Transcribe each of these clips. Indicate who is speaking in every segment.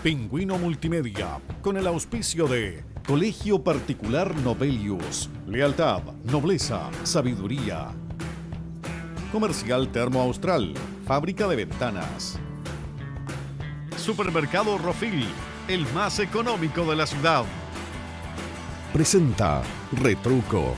Speaker 1: Pingüino Multimedia, con el auspicio de Colegio Particular Novelius, lealtad, nobleza, sabiduría. Comercial Termo Austral, fábrica de ventanas. Supermercado Rofil, el más económico de la ciudad. Presenta Retruco.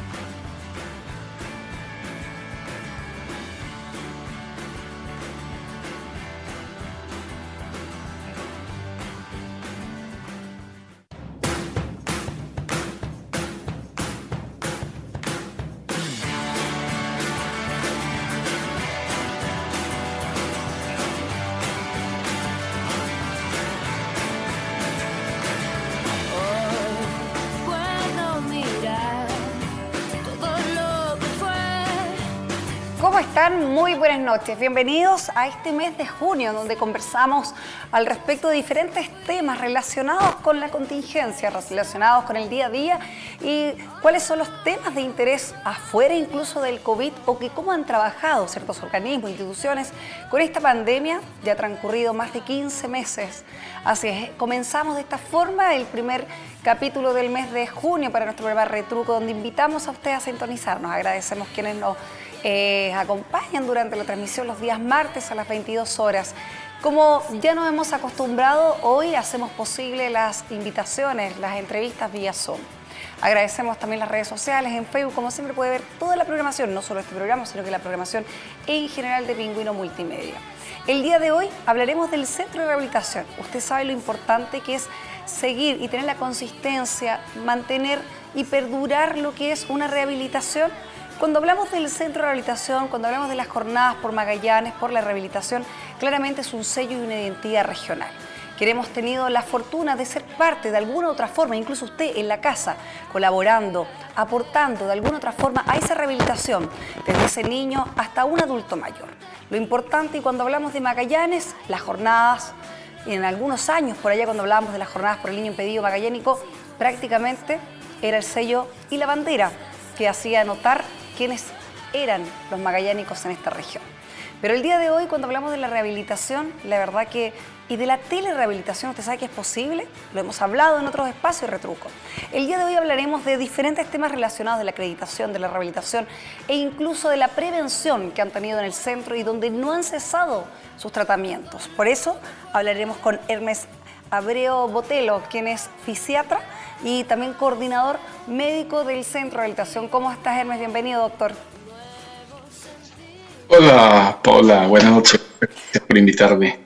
Speaker 2: ¿Cómo están? Muy buenas noches. Bienvenidos a este mes de junio, donde conversamos al respecto de diferentes temas relacionados con la contingencia, relacionados con el día a día y cuáles son los temas de interés afuera incluso del COVID o que cómo han trabajado ciertos organismos, instituciones con esta pandemia. Ya ha transcurrido más de 15 meses. Así es, comenzamos de esta forma el primer capítulo del mes de junio para nuestro programa Retruco, donde invitamos a ustedes a sintonizarnos. Agradecemos quienes nos acompañan durante la transmisión los días martes a las 22 horas. Como ya nos hemos acostumbrado, hoy hacemos posible las invitaciones, las entrevistas vía Zoom. Agradecemos también las redes sociales, en Facebook, como siempre puede ver toda la programación, no solo este programa, sino que la programación en general de Pingüino Multimedia. El día de hoy hablaremos del centro de rehabilitación. Usted sabe lo importante que es seguir y tener la consistencia, mantener y perdurar lo que es una rehabilitación. Cuando hablamos del centro de rehabilitación, cuando hablamos de las jornadas por Magallanes, por la rehabilitación, claramente es un sello y una identidad regional. Que hemos tenido la fortuna de ser parte de alguna u otra forma, incluso usted en la casa, colaborando, aportando de alguna u otra forma a esa rehabilitación, desde ese niño hasta un adulto mayor. Lo importante, y cuando hablamos de Magallanes, las jornadas, y en algunos años, por allá cuando hablábamos de las jornadas por el niño impedido magallánico, prácticamente era el sello y la bandera que hacía notar quiénes eran los magallánicos en esta región. Pero el día de hoy, cuando hablamos de la rehabilitación, la verdad que, y de la telerehabilitación, usted sabe que es posible, lo hemos hablado en otros espacios Retruco. El día de hoy hablaremos de diferentes temas relacionados de la acreditación, de la rehabilitación e incluso de la prevención que han tenido en el centro y donde no han cesado sus tratamientos. Por eso hablaremos con Hermes Abreu Botelo, quien es fisiatra y también coordinador médico del Centro de Rehabilitación. ¿Cómo estás, Hermes? Bienvenido, doctor.
Speaker 3: Hola, Paula. Buenas noches. Gracias por invitarme.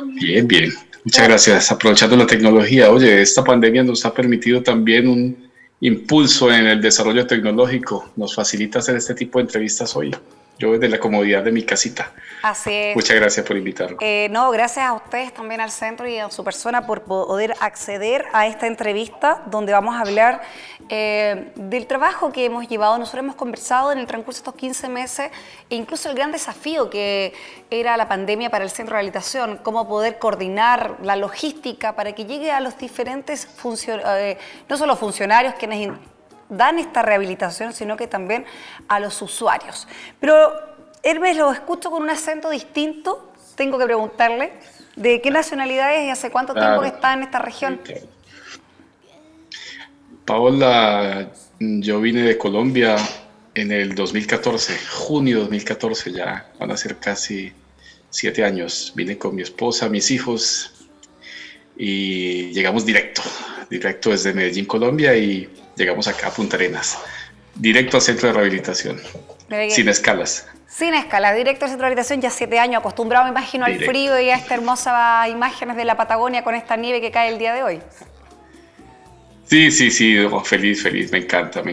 Speaker 3: Bien, bien. Muchas gracias. Aprovechando la tecnología. Oye, esta pandemia nos ha permitido también un impulso en el desarrollo tecnológico. Nos facilita hacer este tipo de entrevistas hoy. Yo desde la comodidad de mi casita.
Speaker 2: Así es.
Speaker 3: Muchas gracias por invitarme.
Speaker 2: No, gracias a ustedes también al centro y a su persona por poder acceder a esta entrevista donde vamos a hablar del trabajo que hemos llevado. Nosotros hemos conversado en el transcurso de estos 15 meses e incluso el gran desafío que era la pandemia para el centro de rehabilitación, cómo poder coordinar la logística para que llegue a los diferentes no solo funcionarios quienes dan esta rehabilitación, sino que también a los usuarios. Pero Hermes, lo escucho con un acento distinto. Tengo que preguntarle de qué nacionalidad es y hace cuánto tiempo que está en esta región.
Speaker 3: Paola, yo vine de Colombia en el 2014, junio 2014, ya van a ser casi 7 años. Vine con mi esposa, mis hijos y llegamos directo desde Medellín, Colombia, y llegamos acá a Punta Arenas, directo al centro de rehabilitación, sin escalas.
Speaker 2: Sin escala, directo al centro de rehabilitación, ya 7 años, acostumbrado, me imagino, al frío y a estas hermosas imágenes de la Patagonia con esta nieve que cae el día de hoy.
Speaker 3: Sí, oh, feliz, me encanta.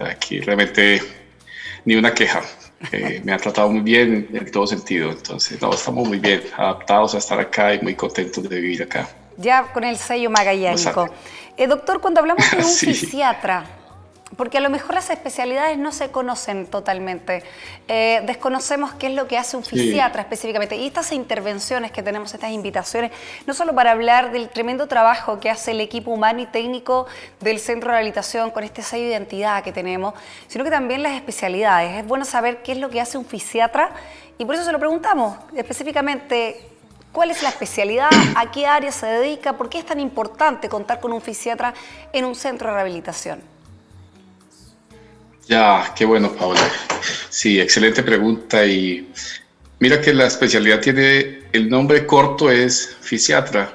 Speaker 3: Aquí realmente ni una queja. Me han tratado muy bien en todo sentido, entonces no, estamos muy bien, adaptados a estar acá y muy contentos de vivir acá.
Speaker 2: Ya con el sello magallánico. Doctor, cuando hablamos de un
Speaker 3: Sí.
Speaker 2: fisiatra, porque a lo mejor las especialidades no se conocen totalmente, desconocemos qué es lo que hace un fisiatra específicamente, y estas intervenciones que tenemos, estas invitaciones, no solo para hablar del tremendo trabajo que hace el equipo humano y técnico del Centro de Rehabilitación con este sello de identidad que tenemos, sino que también las especialidades. Es bueno saber qué es lo que hace un fisiatra y por eso se lo preguntamos específicamente. ¿Cuál es la especialidad? ¿A qué área se dedica? ¿Por qué es tan importante contar con un fisiatra en un centro de rehabilitación?
Speaker 3: Ya, qué bueno, Paola. Sí, excelente pregunta. Y mira que la especialidad tiene, el nombre corto es fisiatra,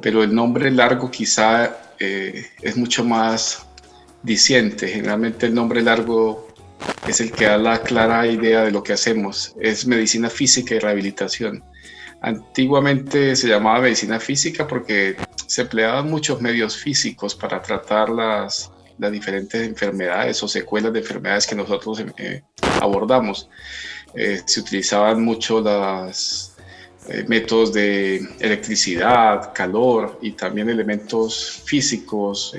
Speaker 3: pero el nombre largo quizá es mucho más diciente. Generalmente el nombre largo es el que da la clara idea de lo que hacemos. Es medicina física y rehabilitación. Antiguamente se llamaba medicina física porque se empleaban muchos medios físicos para tratar las diferentes enfermedades o secuelas de enfermedades que nosotros abordamos. Se utilizaban mucho los métodos de electricidad, calor y también elementos físicos,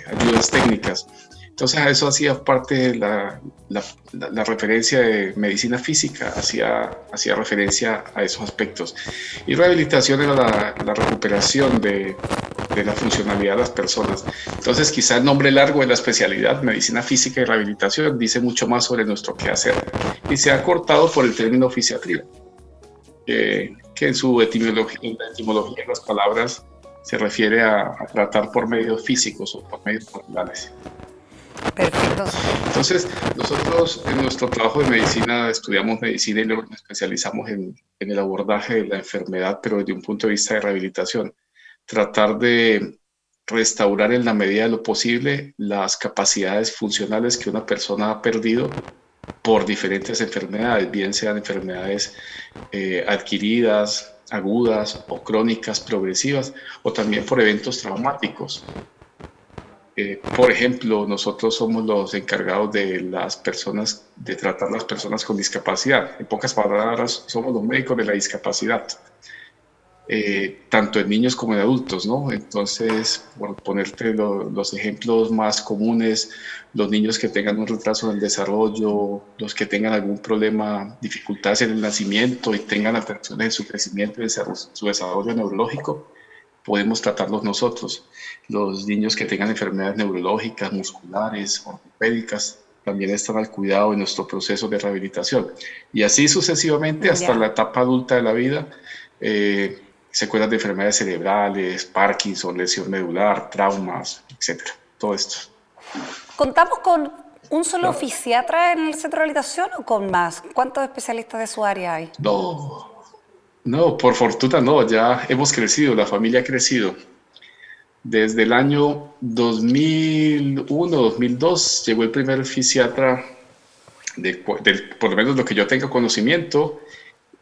Speaker 3: ayudas técnicas. Entonces a eso hacía parte de la referencia de medicina física, hacía referencia a esos aspectos. Y rehabilitación era la recuperación de la funcionalidad de las personas. Entonces quizá el nombre largo de la especialidad, medicina física y rehabilitación, dice mucho más sobre nuestro quehacer. Y se ha cortado por el término fisiatría, que en su etimología, en la etimología de las palabras, se refiere a tratar por medios físicos o por medios naturales.
Speaker 2: Perfecto.
Speaker 3: Entonces, nosotros en nuestro trabajo de medicina estudiamos medicina y luego nos especializamos en el abordaje de la enfermedad, pero desde un punto de vista de rehabilitación. Tratar de restaurar en la medida de lo posible las capacidades funcionales que una persona ha perdido por diferentes enfermedades, bien sean enfermedades adquiridas, agudas o crónicas progresivas, o también por eventos traumáticos. Por ejemplo, nosotros somos los encargados de las personas, de tratar las personas con discapacidad. En pocas palabras, somos los médicos de la discapacidad, tanto en niños como en adultos, ¿no? Entonces, por ponerte los ejemplos más comunes, los niños que tengan un retraso en el desarrollo, los que tengan algún problema, dificultades en el nacimiento y tengan alteraciones en su crecimiento y su desarrollo neurológico, podemos tratarlos nosotros. Los niños que tengan enfermedades neurológicas, musculares, ortopédicas, también están al cuidado de nuestro proceso de rehabilitación. Y así sucesivamente hasta la etapa adulta de la vida, secuelas de enfermedades cerebrales, Parkinson, lesión medular, traumas, etcétera. Todo esto.
Speaker 2: ¿Contamos con un solo fisiatra en el centro de rehabilitación o con más? ¿Cuántos especialistas de su área hay?
Speaker 3: No, por fortuna no, ya hemos crecido, la familia ha crecido. Desde el año 2001, 2002 llegó el primer fisiatra, por lo menos lo que yo tenga conocimiento,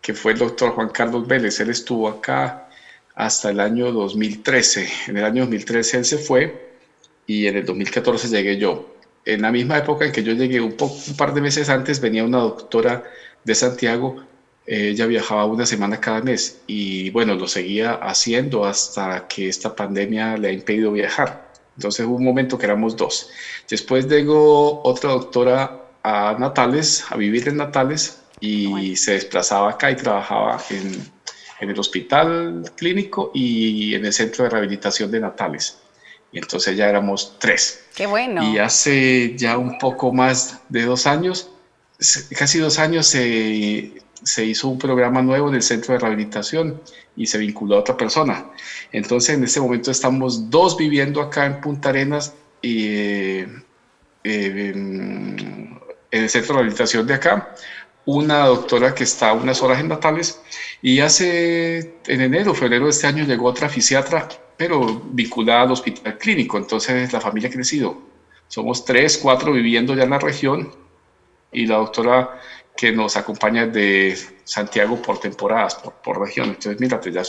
Speaker 3: que fue el doctor Juan Carlos Vélez. Él estuvo acá hasta el año 2013. En el año 2013 él se fue y en el 2014 llegué yo. En la misma época en que yo llegué, un par de meses antes, venía una doctora de Santiago. Ella viajaba una semana cada mes y bueno, lo seguía haciendo hasta que esta pandemia le ha impedido viajar. Entonces hubo un momento que éramos dos. Después llegó otra doctora a Natales, a vivir en Natales, y se desplazaba acá y trabajaba en el hospital clínico y en el centro de rehabilitación de Natales. Y entonces ya éramos tres.
Speaker 2: ¡Qué bueno!
Speaker 3: Y hace ya un poco más de 2 años, casi 2 años, se hizo un programa nuevo en el centro de rehabilitación y se vinculó a otra persona. Entonces, en este momento estamos 2 viviendo acá en Punta Arenas y en el centro de rehabilitación de acá, una doctora que está unas horas en Natales, y en enero, febrero de este año llegó otra fisiatra, pero vinculada al hospital clínico. Entonces, la familia ha crecido. Somos 3, 4 viviendo ya en la región y la doctora que nos acompaña de Santiago por temporadas, por región. Entonces, mírate, ya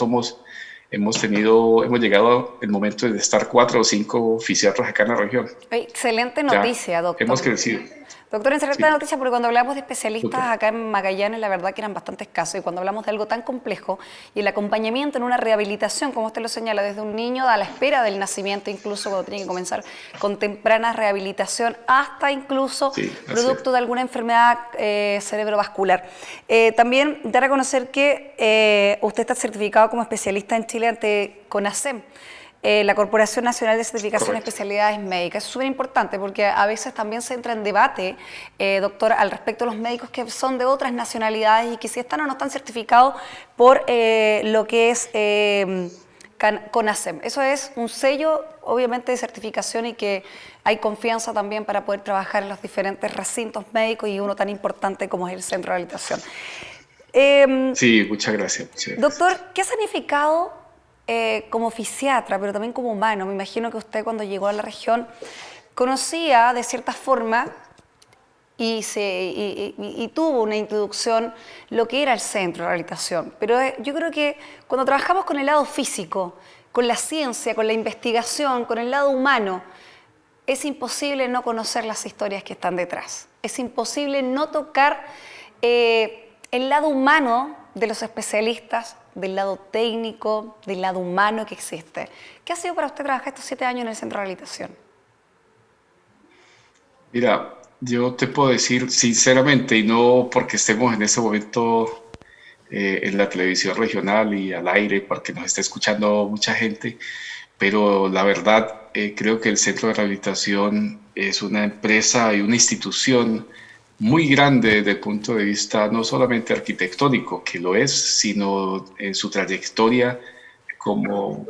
Speaker 3: hemos llegado al momento de estar 4 o 5 fisiatras acá en la región.
Speaker 2: Excelente noticia, doctor.
Speaker 3: Hemos crecido.
Speaker 2: Doctor, excelente noticia, porque cuando hablamos de especialistas
Speaker 3: Doctor.
Speaker 2: acá en Magallanes, la verdad que eran bastante escasos, y cuando hablamos de algo tan complejo y el acompañamiento en una rehabilitación, como usted lo señala, desde un niño a la espera del nacimiento, incluso cuando tiene que comenzar con temprana rehabilitación, hasta incluso producto de alguna enfermedad cerebrovascular. También de reconocer que usted está certificado como especialista en Chile ante CONASEM. la Corporación Nacional de Certificación de
Speaker 3: Correcto.
Speaker 2: Especialidades Médicas. Eso es súper importante porque a veces también se entra en debate, doctor, al respecto de los médicos que son de otras nacionalidades y que si están o no están certificados por lo que es CONASEM. Eso es un sello, obviamente, de certificación y que hay confianza también para poder trabajar en los diferentes recintos médicos y uno tan importante como es el centro de rehabilitación.
Speaker 3: Sí, muchas gracias.
Speaker 2: Doctor, ¿qué ha significado como fisiatra, pero también como humano? Me imagino que usted cuando llegó a la región conocía de cierta forma y tuvo una introducción lo que era el centro de rehabilitación. Pero yo creo que cuando trabajamos con el lado físico, con la ciencia, con la investigación, con el lado humano, es imposible no conocer las historias que están detrás. Es imposible no tocar el lado humano de los especialistas, del lado técnico, del lado humano que existe. ¿Qué ha sido para usted trabajar estos 7 años en el centro de rehabilitación?
Speaker 3: Mira, yo te puedo decir sinceramente, y no porque estemos en ese momento en la televisión regional y al aire, porque nos esté escuchando mucha gente, pero la verdad creo que el centro de rehabilitación es una empresa y una institución muy grande desde el punto de vista no solamente arquitectónico, que lo es, sino en su trayectoria como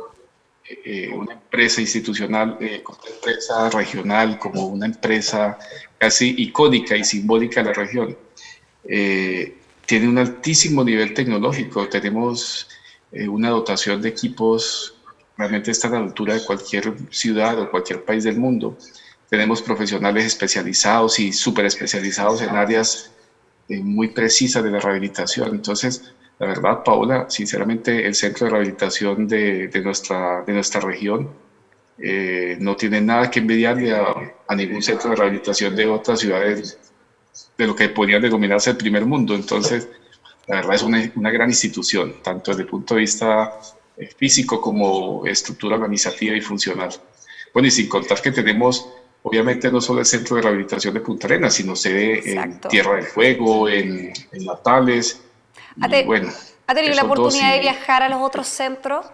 Speaker 3: una empresa institucional, como una empresa regional, como una empresa casi icónica y simbólica de la región. Tiene un altísimo nivel tecnológico, tenemos una dotación de equipos, realmente está a la altura de cualquier ciudad o cualquier país del mundo. Tenemos profesionales especializados y súper especializados en áreas muy precisas de la rehabilitación. Entonces, la verdad, Paola, sinceramente, el centro de rehabilitación de nuestra región no tiene nada que envidiarle a ningún centro de rehabilitación de otras ciudades de lo que podrían denominarse el primer mundo. Entonces, la verdad es una gran institución, tanto desde el punto de vista físico como estructura organizativa y funcional. Bueno, y sin contar que tenemos, obviamente, no solo el centro de rehabilitación de Punta Arenas, sino sede en Tierra del Fuego, en Natales. Y bueno,
Speaker 2: ¿ha tenido la oportunidad de
Speaker 3: y,
Speaker 2: viajar a los otros centros?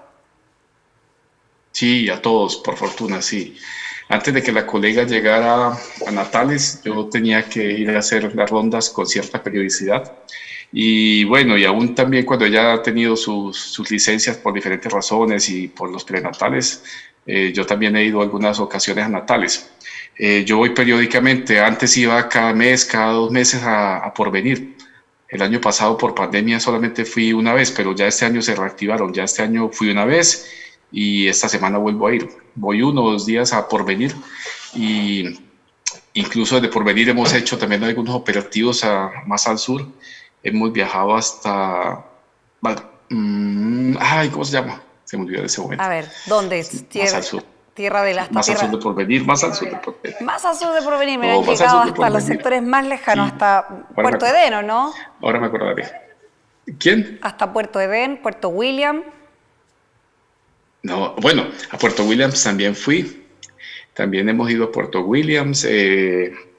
Speaker 3: Sí, a todos, por fortuna, sí. Antes de que la colega llegara a Natales, yo tenía que ir a hacer las rondas con cierta periodicidad. Y bueno, y aún también cuando ella ha tenido sus licencias por diferentes razones y por los prenatales, yo también he ido algunas ocasiones a Natales. Yo voy periódicamente, antes iba cada mes, cada 2 meses a Porvenir. El año pasado por pandemia solamente fui una vez, pero ya este año se reactivaron. Ya este año fui una vez y esta semana vuelvo a ir. Voy 1 o 2 días a Porvenir y incluso desde Porvenir hemos hecho también algunos operativos más al sur. Hemos viajado hasta... ¿cómo se llama? Se me olvidó en ese momento.
Speaker 2: A ver, ¿dónde es?
Speaker 3: Más al sur.
Speaker 2: Tierra de las...
Speaker 3: Más al sur de Porvenir, más al sur de Porvenir.
Speaker 2: Más al sur de Porvenir, me han
Speaker 3: más al
Speaker 2: llegado
Speaker 3: sur de
Speaker 2: hasta los
Speaker 3: Porvenir.
Speaker 2: sectores más lejanos,
Speaker 3: Sí.
Speaker 2: hasta Puerto Edén, ¿no?
Speaker 3: Ahora me acordaré. ¿Quién?
Speaker 2: Hasta Puerto Edén, Puerto William.
Speaker 3: No, bueno, a Puerto Williams también fui. También hemos ido a Puerto Williams.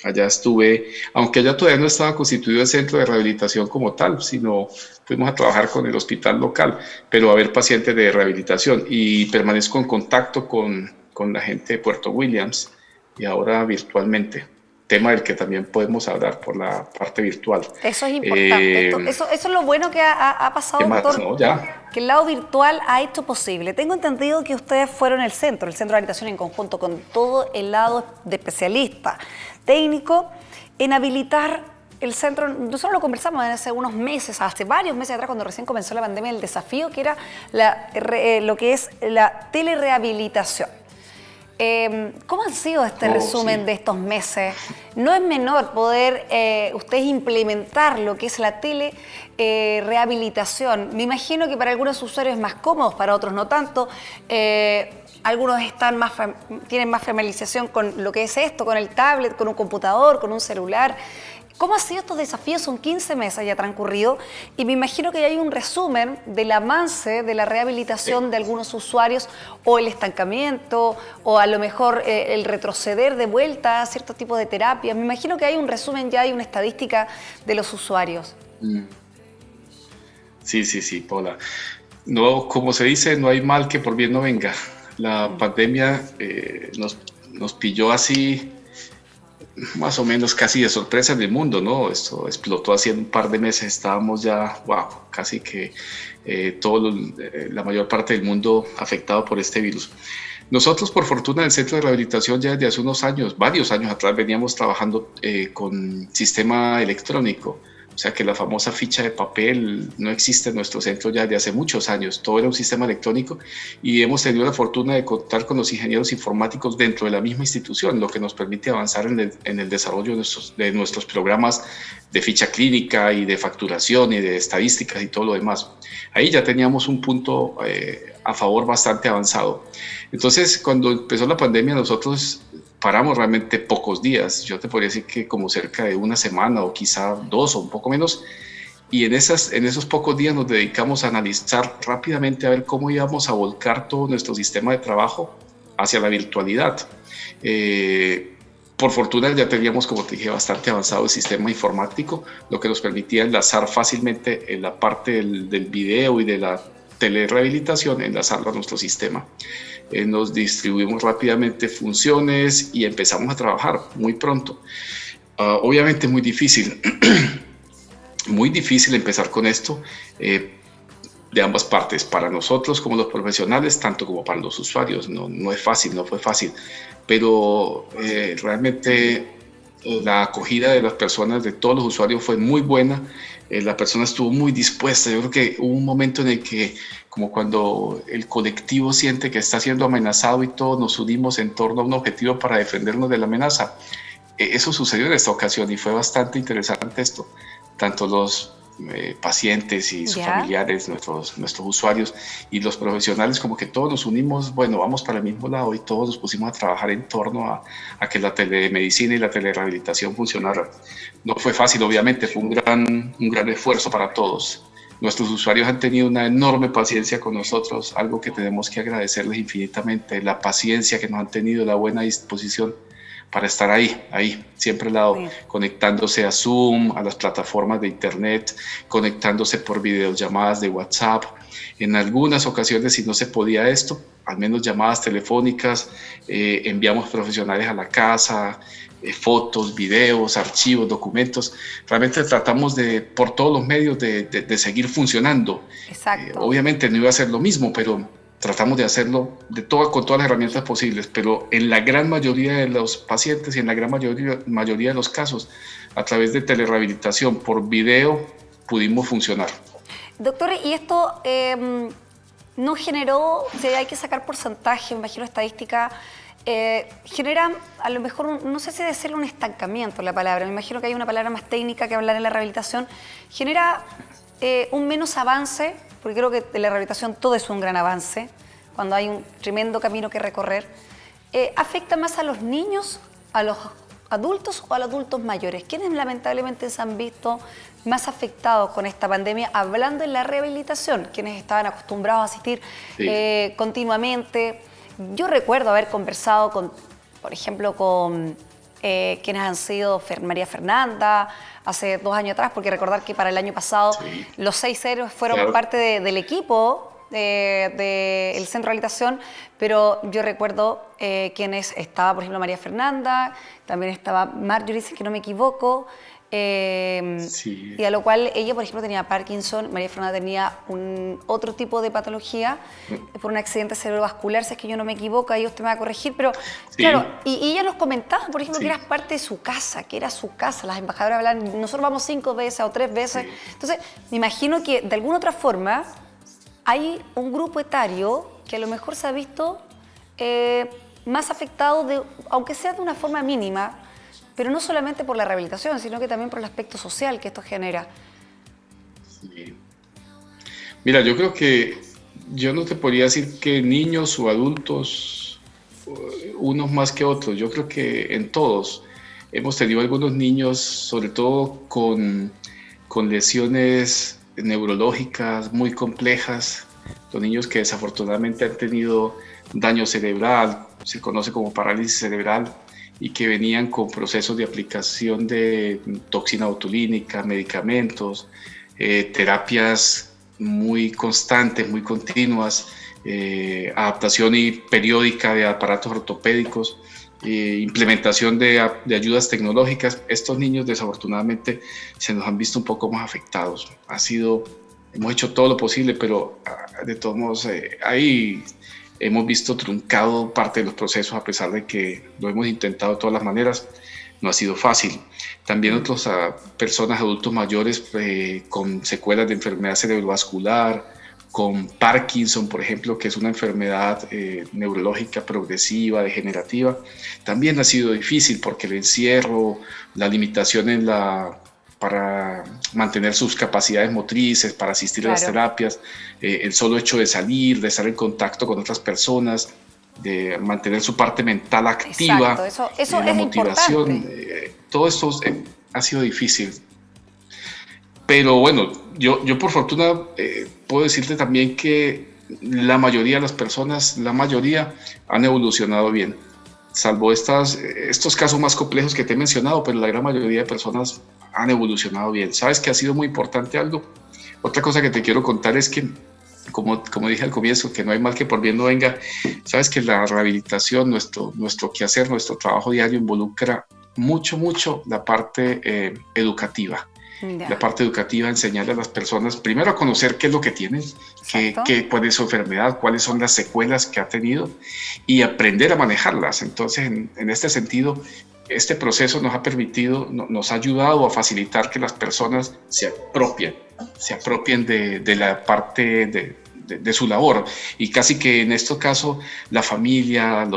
Speaker 3: Allá estuve, aunque allá todavía no estaba constituido el centro de rehabilitación como tal, sino fuimos a trabajar con el hospital local, pero a ver pacientes de rehabilitación y permanezco en contacto con la gente de Puerto Williams y ahora virtualmente, tema del que también podemos hablar por la parte virtual.
Speaker 2: Eso es importante. Eso es lo bueno que ha pasado, doctor,
Speaker 3: no, ya.
Speaker 2: que el lado virtual ha hecho posible. Tengo entendido que ustedes fueron el centro de rehabilitación en conjunto con todo el lado de especialistas técnico en habilitar el centro. Nosotros lo conversamos hace unos meses, hace varios meses atrás, cuando recién comenzó la pandemia, el desafío que era lo que es la telerehabilitación. ¿Cómo han sido este resumen de estos meses? No es menor poder ustedes implementar lo que es la telerehabilitación. Me imagino que para algunos usuarios es más cómodo, para otros no tanto. Algunos tienen más familiarización con lo que es esto, con el tablet, con un computador, con un celular. ¿Cómo han sido estos desafíos? Son 15 meses ya transcurrido y me imagino que ya hay un resumen del avance de la rehabilitación de algunos usuarios o el estancamiento o a lo mejor el retroceder de vuelta a cierto tipo de terapias. Me imagino que hay un resumen ya, hay una estadística de los usuarios.
Speaker 3: Sí, Paula. No, como se dice, no hay mal que por bien no venga. La pandemia nos pilló así, más o menos casi de sorpresa en el mundo, ¿no? Esto explotó hace un par de meses, estábamos ya, wow, casi que la mayor parte del mundo afectado por este virus. Nosotros, por fortuna, en el Centro de Rehabilitación ya desde hace unos años, varios años atrás, veníamos trabajando con sistema electrónico. O sea que la famosa ficha de papel no existe en nuestro centro ya desde hace muchos años. Todo era un sistema electrónico y hemos tenido la fortuna de contar con los ingenieros informáticos dentro de la misma institución, lo que nos permite avanzar en el desarrollo de nuestros programas de ficha clínica y de facturación y de estadísticas y todo lo demás. Ahí ya teníamos un punto a favor bastante avanzado. Entonces, cuando empezó la pandemia, nosotros paramos realmente pocos días. Yo te podría decir que como cerca de una semana o quizá 2 o un poco menos. Y en esos pocos días nos dedicamos a analizar rápidamente a ver cómo íbamos a volcar todo nuestro sistema de trabajo hacia la virtualidad. Por fortuna ya teníamos, como te dije, bastante avanzado el sistema informático, lo que nos permitía enlazar fácilmente en la parte del video y de la telerehabilitación, enlazarlo a nuestro sistema. Nos distribuimos rápidamente funciones y empezamos a trabajar muy pronto. Obviamente muy difícil, muy difícil empezar con esto de ambas partes, para nosotros como los profesionales, tanto como para los usuarios. No es fácil, no fue fácil, pero realmente la acogida de las personas, de todos los usuarios, fue muy buena. La persona estuvo muy dispuesta. Yo creo que hubo un momento en el que, como cuando el colectivo siente que está siendo amenazado y todos nos unimos en torno a un objetivo para defendernos de la amenaza. Eso sucedió en esta ocasión y fue bastante interesante esto. Tanto los pacientes y sus familiares, nuestros usuarios y los profesionales, como que todos nos unimos, bueno, vamos para el mismo lado y todos nos pusimos a trabajar en torno a que la telemedicina y la telerehabilitación funcionaran. No fue fácil, obviamente, fue un gran esfuerzo para todos. Nuestros usuarios han tenido una enorme paciencia con nosotros, algo que tenemos que agradecerles infinitamente, la paciencia que nos han tenido, la buena disposición para estar ahí, siempre al lado, conectándose a Zoom, a las plataformas de Internet, conectándose por videollamadas de WhatsApp. En algunas ocasiones, si no se podía esto, al menos llamadas telefónicas, enviamos profesionales a la casa, fotos, videos, archivos, documentos. Realmente tratamos por todos los medios de seguir funcionando.
Speaker 2: Exacto.
Speaker 3: Obviamente no iba a ser lo mismo, pero tratamos de hacerlo con todas las herramientas posibles, pero en la gran mayoría de los pacientes y en la gran mayoría de los casos, a través de telerehabilitación por video, pudimos funcionar.
Speaker 2: Doctor, ¿y esto no generó, si hay que sacar porcentaje, me imagino estadística, genera a lo mejor, no sé si decirle un estancamiento la palabra, me imagino que hay una palabra más técnica que hablar en la rehabilitación, genera un menos avance? Porque creo que en la rehabilitación todo es un gran avance, cuando hay un tremendo camino que recorrer. ¿Afecta más a los niños, a los adultos o a los adultos mayores? ¿Quiénes lamentablemente se han visto más afectados con esta pandemia, hablando en la rehabilitación? ¿Quiénes estaban acostumbrados a asistir continuamente? Yo recuerdo haber conversado por ejemplo, con quienes han sido María Fernanda, hace 2 años atrás, porque recordar que para el año pasado los 6 héroes fueron parte del equipo del Centro de Rehabilitación, pero yo recuerdo quienes estaba, por ejemplo, María Fernanda, también estaba Marjorie, si es que no me equivoco, y a lo cual ella, por ejemplo, tenía Parkinson, María Fernanda tenía otro tipo de patología por un accidente cerebrovascular, si es que yo no me equivoco, ahí usted me va a corregir, pero claro, y ella nos comentaba, por ejemplo, que era parte de su casa, que era su casa, las embajadoras hablan, nosotros vamos 5 veces o 3 veces, entonces me imagino que de alguna otra forma hay un grupo etario que a lo mejor se ha visto más afectado, aunque sea de una forma mínima, pero no solamente por la rehabilitación, sino que también por el aspecto social que esto genera.
Speaker 3: Sí. Mira, yo creo que yo no te podría decir que niños o adultos, unos más que otros. Yo creo que en todos hemos tenido algunos niños, sobre todo con lesiones neurológicas muy complejas, los niños que desafortunadamente han tenido daño cerebral, se conoce como parálisis cerebral, y que venían con procesos de aplicación de toxina botulínica, medicamentos, terapias muy constantes, muy continuas, adaptación y periódica de aparatos ortopédicos, implementación de ayudas tecnológicas. Estos niños desafortunadamente se nos han visto un poco más afectados. Hemos hecho todo lo posible, pero de todos modos ahí hemos visto truncado parte de los procesos, a pesar de que lo hemos intentado de todas las maneras. No ha sido fácil. También otras personas, adultos mayores con secuelas de enfermedad cerebrovascular, con Parkinson, por ejemplo, que es una enfermedad neurológica progresiva, degenerativa, también ha sido difícil porque el encierro, la limitación para mantener sus capacidades motrices, para asistir a las terapias, el solo hecho de salir, de estar en contacto con otras personas, de mantener su parte mental activa,
Speaker 2: eso
Speaker 3: la
Speaker 2: es
Speaker 3: motivación, todo esto ha sido difícil. Pero bueno, yo por fortuna puedo decirte también que la mayoría de las personas, han evolucionado bien, salvo estos casos más complejos que te he mencionado, pero la gran mayoría de personas han evolucionado bien. ¿Sabes que ha sido muy importante algo? Otra cosa que te quiero contar es que, como dije al comienzo, que no hay mal que por bien no venga. Sabes que la rehabilitación, nuestro quehacer, nuestro trabajo diario involucra mucho la parte educativa. La parte educativa, enseñarle a las personas primero a conocer qué es lo que tienen, cuál es su enfermedad, cuáles son las secuelas que ha tenido y aprender a manejarlas. Entonces, en este sentido, este proceso nos ha permitido, nos ha ayudado a facilitar que las personas se apropien de la parte de su labor, y casi que en este caso la familia,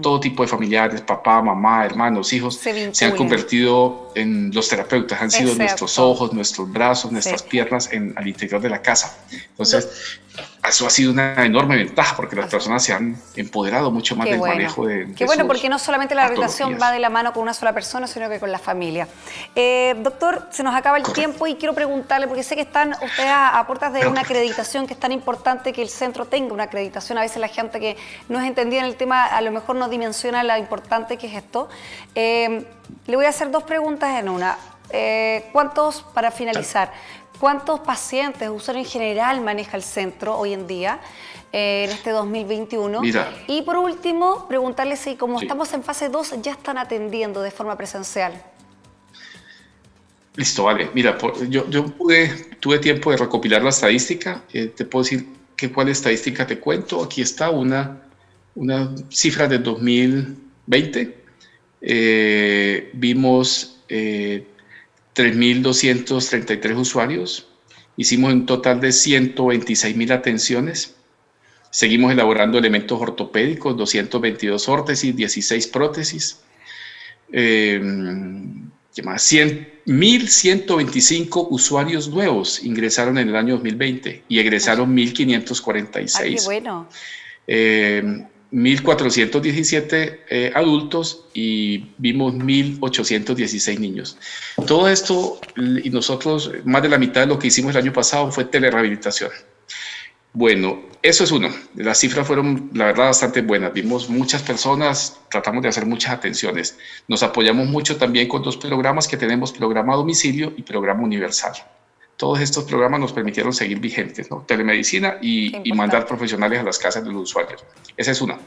Speaker 3: todo tipo de familiares, papá, mamá, hermanos, hijos, se han convertido en los terapeutas, han sido nuestros ojos, nuestros brazos, nuestras piernas al interior de la casa. Entonces, eso ha sido una enorme ventaja porque las personas se han empoderado mucho más del manejo de
Speaker 2: Qué bueno, porque no solamente la rehabilitación va de la mano con una sola persona, sino que con la familia. Doctor, se nos acaba el tiempo y quiero preguntarle, porque sé que están ustedes a puertas de una acreditación, que es tan importante que el centro tenga una acreditación. A veces la gente que no es entendida en el tema a lo mejor no dimensiona lo importante que es esto. Le voy a hacer dos preguntas en una. Para finalizar, ¿cuántos pacientes, usuarios en general, maneja el centro hoy en día, en este 2021?
Speaker 3: Mira. Y
Speaker 2: por último, preguntarle si, como estamos en fase 2, ya están atendiendo de forma presencial.
Speaker 3: Listo, vale. Mira, yo tuve tiempo de recopilar la estadística. Te puedo decir cuál estadística te cuento. Aquí está una cifra de 2020. Vimos 3.233 usuarios, hicimos un total de 126.000 atenciones, seguimos elaborando elementos ortopédicos, 222 órtesis, 16 prótesis, 1.125 usuarios nuevos ingresaron en el año 2020 y egresaron 1.546.
Speaker 2: ¡Qué bueno!
Speaker 3: 1.417 adultos y vimos 1.816 niños. Todo esto, y nosotros, más de la mitad de lo que hicimos el año pasado fue telerehabilitación. Bueno, eso es uno. Las cifras fueron, la verdad, bastante buenas. Vimos muchas personas, tratamos de hacer muchas atenciones. Nos apoyamos mucho también con dos programas que tenemos, programa a domicilio y programa universal. Todos estos programas nos permitieron seguir vigentes, ¿no? Telemedicina y mandar profesionales a las casas de los usuarios. Esa es una.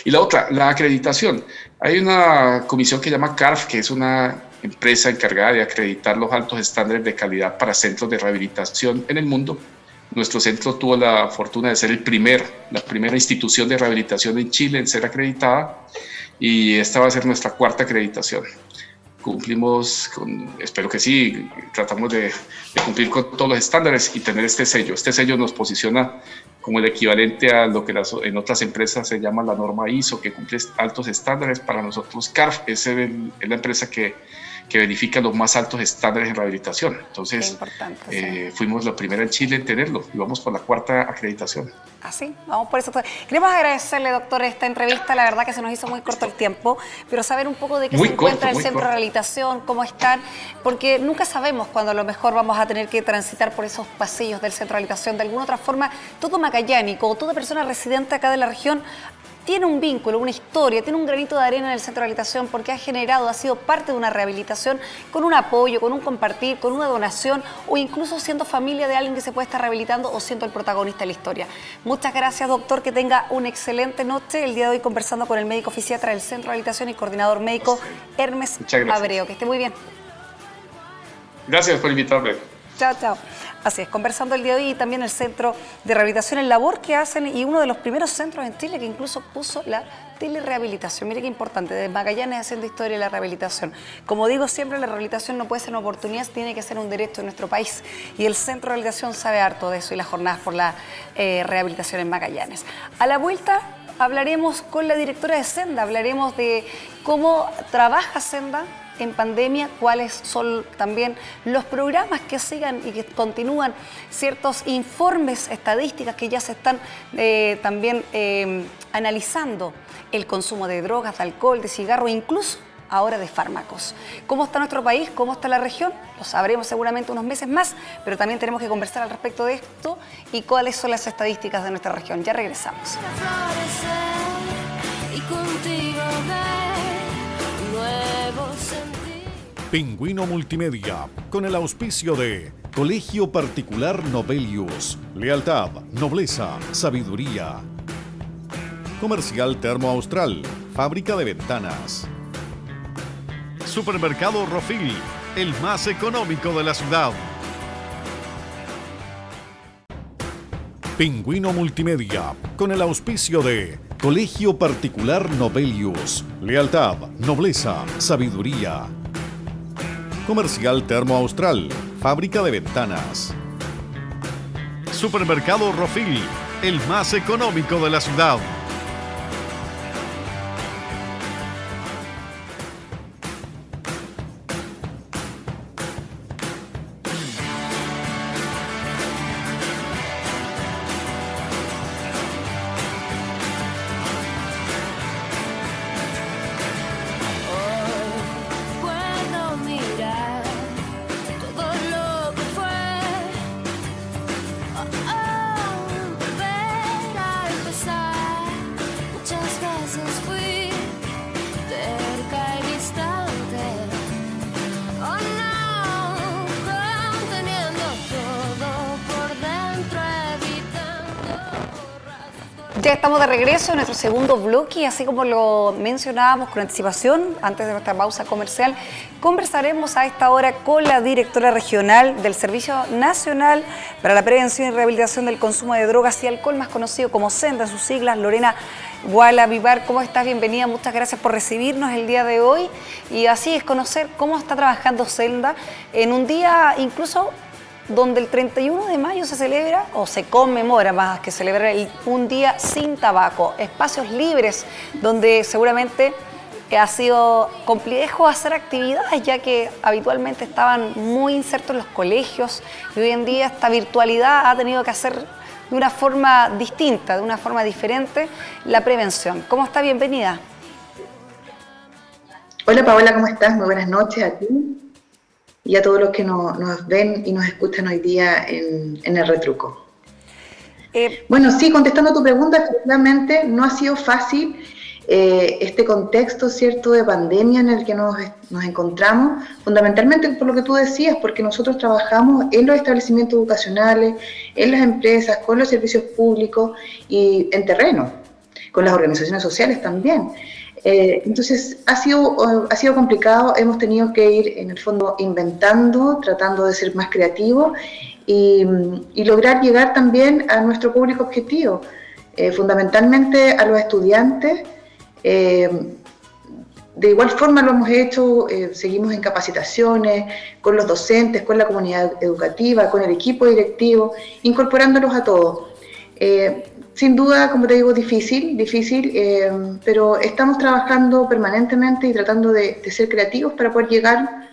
Speaker 3: Y la otra, la acreditación. Hay una comisión que se llama CARF, que es una empresa encargada de acreditar los altos estándares de calidad para centros de rehabilitación en el mundo. Nuestro centro tuvo la fortuna de ser la primera institución de rehabilitación en Chile en ser acreditada, y esta va a ser nuestra cuarta acreditación. Cumplimos espero que sí, tratamos de cumplir con todos los estándares y tener este sello. Este sello nos posiciona como el equivalente a lo que en otras empresas se llama la norma ISO, que cumple altos estándares. Para nosotros CARF es la empresa que verifica los más altos estándares en rehabilitación. Entonces, fuimos la primera en Chile en tenerlo y vamos por la cuarta acreditación.
Speaker 2: Así, vamos por eso. Queremos agradecerle, doctor, esta entrevista. La verdad que se nos hizo muy corto el tiempo, pero saber un poco de qué se encuentra el centro de rehabilitación, cómo están, porque nunca sabemos cuándo a lo mejor vamos a tener que transitar por esos pasillos del centro de rehabilitación. De alguna otra forma, todo magallánico o toda persona residente acá de la región tiene un vínculo, una historia, tiene un granito de arena en el centro de rehabilitación porque ha sido parte de una rehabilitación con un apoyo, con un compartir, con una donación o incluso siendo familia de alguien que se puede estar rehabilitando o siendo el protagonista de la historia. Muchas gracias, doctor, que tenga una excelente noche. El día de hoy conversando con el médico fisiatra del centro de rehabilitación y coordinador médico Hermes Abreu. Que esté muy bien.
Speaker 3: Gracias por invitarme.
Speaker 2: Chao, chao. Así es, conversando el día de hoy y también el Centro de Rehabilitación, el labor que hacen y uno de los primeros centros en Chile que incluso puso la telerehabilitación. Mire qué importante, desde Magallanes haciendo historia de la rehabilitación. Como digo siempre, la rehabilitación no puede ser una oportunidad, tiene que ser un derecho en nuestro país. Y el Centro de Rehabilitación sabe harto de eso y las jornadas por la rehabilitación en Magallanes. A la vuelta hablaremos con la directora de Senda, hablaremos de cómo trabaja Senda en pandemia, cuáles son también los programas que sigan y que continúan, ciertos informes, estadísticas que ya se están también analizando, el consumo de drogas, de alcohol, de cigarro, incluso ahora de fármacos. ¿Cómo está nuestro país? ¿Cómo está la región? Lo sabremos seguramente unos meses más, pero también tenemos que conversar al respecto de esto y cuáles son las estadísticas de nuestra región. Ya regresamos.
Speaker 1: Pingüino Multimedia, con el auspicio de Colegio Particular Nobelius, lealtad, nobleza, sabiduría. Comercial Termo Austral, fábrica de ventanas. Supermercado Rofil, el más económico de la ciudad. Pingüino Multimedia, con el auspicio de Colegio Particular Nobelius, lealtad, nobleza, sabiduría. Comercial Termo Austral, fábrica de ventanas. Supermercado Rofil, el más económico de la ciudad.
Speaker 2: Ya estamos de regreso en nuestro segundo bloque y así como lo mencionábamos con anticipación antes de nuestra pausa comercial, conversaremos a esta hora con la directora regional del Servicio Nacional para la Prevención y Rehabilitación del Consumo de Drogas y Alcohol, más conocido como SENDA, sus siglas, Lorena Guala Vivar. ¿Cómo estás? Bienvenida, muchas gracias por recibirnos el día de hoy y así es conocer cómo está trabajando SENDA en un día incluso donde el 31 de mayo se celebra, o se conmemora más que celebrar, un día sin tabaco, espacios libres, donde seguramente ha sido complejo hacer actividades, ya que habitualmente estaban muy insertos en los colegios, y hoy en día esta virtualidad ha tenido que hacer de una forma distinta, de una forma diferente, la prevención. ¿Cómo está? Bienvenida.
Speaker 4: Hola Paola, ¿cómo estás? Muy buenas noches a ti y a todos los que nos ven y nos escuchan hoy día en el Retruco. Bueno, sí, contestando a tu pregunta, efectivamente no ha sido fácil este contexto, ¿cierto?, de pandemia en el que nos encontramos, fundamentalmente por lo que tú decías, porque nosotros trabajamos en los establecimientos educacionales, en las empresas, con los servicios públicos y en terreno, con las organizaciones sociales también. Entonces ha sido complicado, hemos tenido que ir en el fondo inventando, tratando de ser más creativos y lograr llegar también a nuestro público objetivo, fundamentalmente a los estudiantes. De igual forma lo hemos hecho, seguimos en capacitaciones con los docentes, con la comunidad educativa, con el equipo directivo, incorporándolos a todos. Sin duda, como te digo, difícil, pero estamos trabajando permanentemente y tratando de ser creativos para poder llegar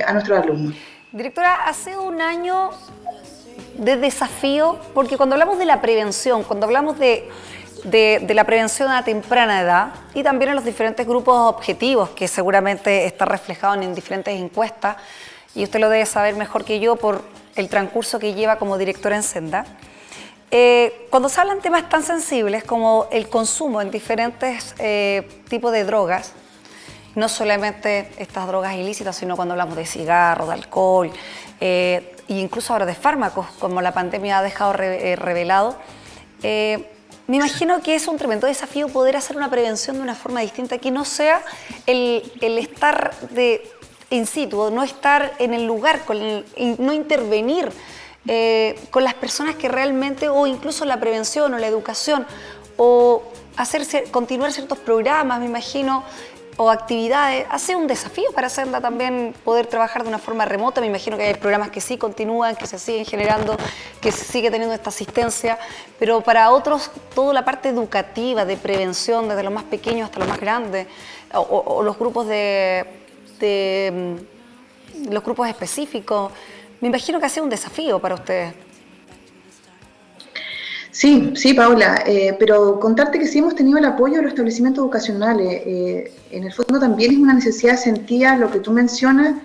Speaker 4: a nuestros alumnos.
Speaker 2: Directora, ha sido un año de desafío, porque cuando hablamos de la prevención, cuando hablamos de la prevención a temprana edad y también en los diferentes grupos objetivos que seguramente está reflejado en diferentes encuestas, y usted lo debe saber mejor que yo por el transcurso que lleva como directora en Senda, Cuando se hablan temas tan sensibles como el consumo en diferentes tipos de drogas, no solamente estas drogas ilícitas, sino cuando hablamos de cigarros, de alcohol, e incluso ahora de fármacos, como la pandemia ha dejado revelado, me imagino que es un tremendo desafío poder hacer una prevención de una forma distinta, que no sea el estar in situ, no estar en el lugar, no intervenir con las personas que realmente, o incluso la prevención o la educación, o continuar ciertos programas, me imagino, o actividades. Ha sido un desafío para Senda también poder trabajar de una forma remota. Me imagino que hay programas que sí continúan, que se siguen generando, que se sigue teniendo esta asistencia, pero para otros toda la parte educativa, de prevención, desde los más pequeños hasta los más grandes, o los grupos los grupos específicos, me imagino que ha sido un desafío para ustedes.
Speaker 4: Sí, sí, Paula, pero contarte que sí hemos tenido el apoyo de los establecimientos educacionales. En el fondo también es una necesidad sentida, lo que tú mencionas,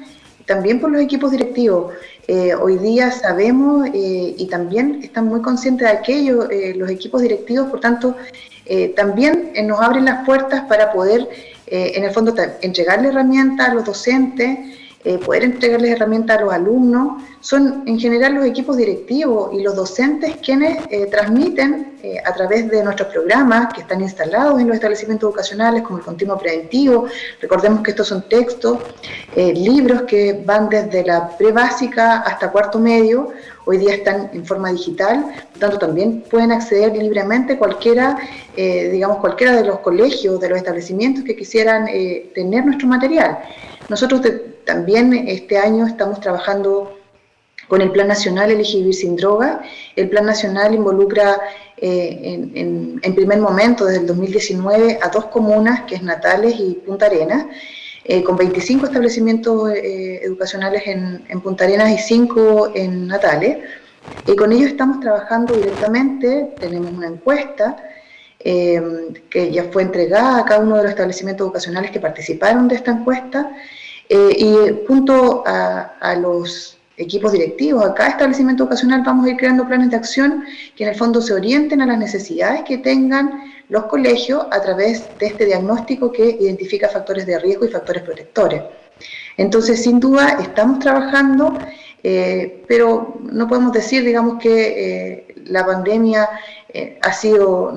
Speaker 4: también por los equipos directivos. Hoy día sabemos y también están muy conscientes de aquello, los equipos directivos, por tanto, también nos abren las puertas para poder, en el fondo, entregarle herramientas a los docentes, poder entregarles herramientas a los alumnos. Son en general los equipos directivos y los docentes quienes transmiten a través de nuestros programas que están instalados en los establecimientos educacionales, como el continuo preventivo. Recordemos que estos son textos, libros que van desde la prebásica hasta cuarto medio. Hoy día están en forma digital, por tanto también pueden acceder libremente cualquiera de los colegios, de los establecimientos que quisieran tener nuestro material. Nosotros también este año estamos trabajando con el Plan Nacional Elegir Vivir Sin Droga. El Plan Nacional involucra en primer momento, desde el 2019, a 2 comunas, que es Natales y Punta Arenas, con 25 establecimientos educacionales en Punta Arenas y 5 en Natales. Y con ellos estamos trabajando directamente, tenemos una encuesta que ya fue entregada a cada uno de los establecimientos educacionales que participaron de esta encuesta, y junto a los equipos directivos, a cada establecimiento educacional vamos a ir creando planes de acción que en el fondo se orienten a las necesidades que tengan los colegios a través de este diagnóstico que identifica factores de riesgo y factores protectores. Entonces, sin duda, estamos trabajando, pero no podemos decir, digamos, que la pandemia ha sido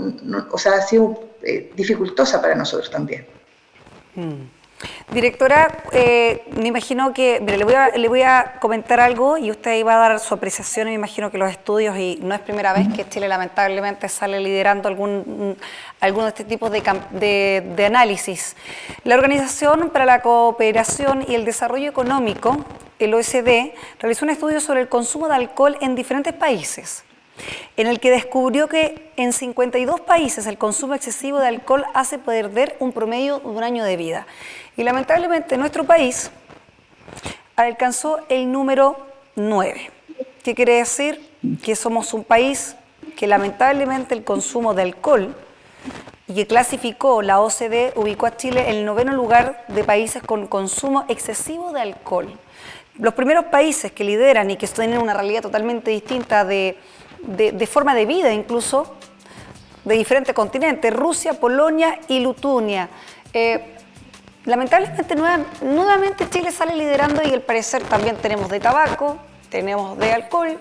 Speaker 4: dificultosa para nosotros también.
Speaker 2: Directora, me imagino que, mire, le voy a comentar algo y usted iba a dar su apreciación. Me imagino que los estudios, y no es primera vez que Chile lamentablemente sale liderando alguno de este tipo de análisis. La Organización para la Cooperación y el Desarrollo Económico, el OECD, realizó un estudio sobre el consumo de alcohol en diferentes países, en el que descubrió que en 52 países el consumo excesivo de alcohol hace perder un promedio de un año de vida. Y lamentablemente nuestro país alcanzó el número 9. ¿Qué quiere decir? Que somos un país que lamentablemente el consumo de alcohol, y que clasificó la OCDE, ubicó a Chile en el 9º lugar de países con consumo excesivo de alcohol. Los primeros países que lideran y que tienen una realidad totalmente distinta de forma de vida, incluso de diferentes continentes: Rusia, Polonia y Lituania. Lamentablemente nuevamente Chile sale liderando, y al parecer también tenemos de tabaco, tenemos de alcohol.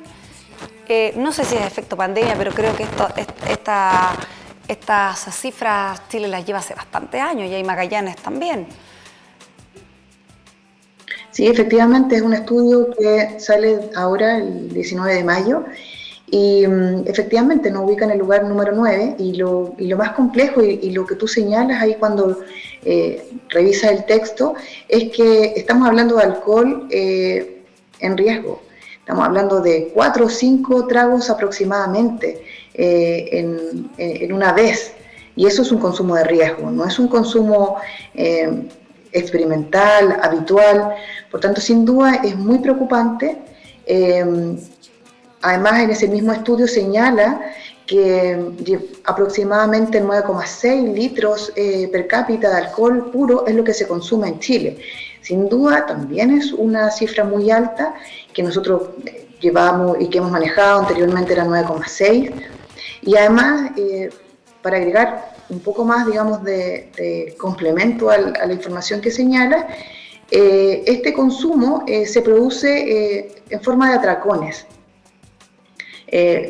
Speaker 2: No sé si es efecto pandemia, pero creo que estas cifras Chile las lleva hace bastantes años, y hay Magallanes también.
Speaker 4: Sí, efectivamente es un estudio que sale ahora el 19 de mayo. Y efectivamente nos ubica en el lugar número 9, y lo más complejo y lo que tú señalas ahí cuando revisas el texto es que estamos hablando de alcohol en riesgo. Estamos hablando de 4 o 5 tragos aproximadamente en una vez, y eso es un consumo de riesgo, no es un consumo experimental, habitual. Por tanto, sin duda es muy preocupante. Además, en ese mismo estudio señala que aproximadamente 9,6 litros per cápita de alcohol puro es lo que se consume en Chile. Sin duda, también es una cifra muy alta que nosotros llevamos y que hemos manejado anteriormente era 9,6. Y además, para agregar un poco más, digamos, de complemento a la información que señala, este consumo se produce en forma de atracones,